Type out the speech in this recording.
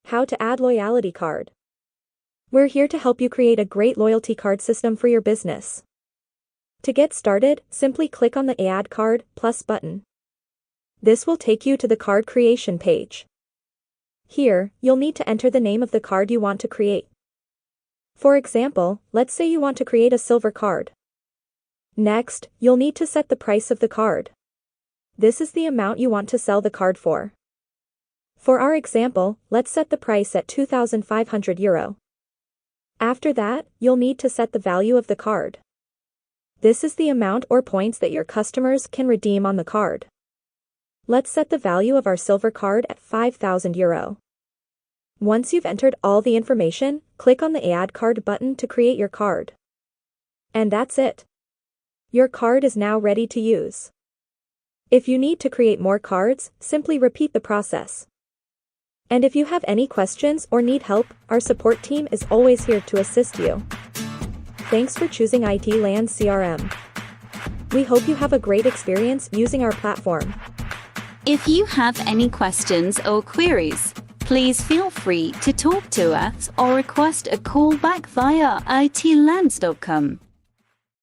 How to add loyalty card. We're here to help you create a great loyalty card system for your business. To get started, simply click on the Add Card Plus button. This will take you to the card creation page. Here, you'll need to enter the name of the card you want to create. For example, let's say you want to create a silver card. Next, you'll need to set the price of the card. This is the amount you want to sell the card for. For our example, let's set the price at €2,500. After that, you'll need to set the value of the card. This is the amount or points that your customers can redeem on the card. Let's set the value of our silver card at €5,000. Once you've entered all the information, click on the Add Card button to create your card. And that's it. Your card is now ready to use. If you need to create more cards, simply repeat the process. And if you have any questions or need help, our support team is always here to assist you. Thanks for choosing IT-Land CRM. We hope you have a great experience using our platform. If you have any questions or queries, please feel free to talk to us or request a call back via itlands.com.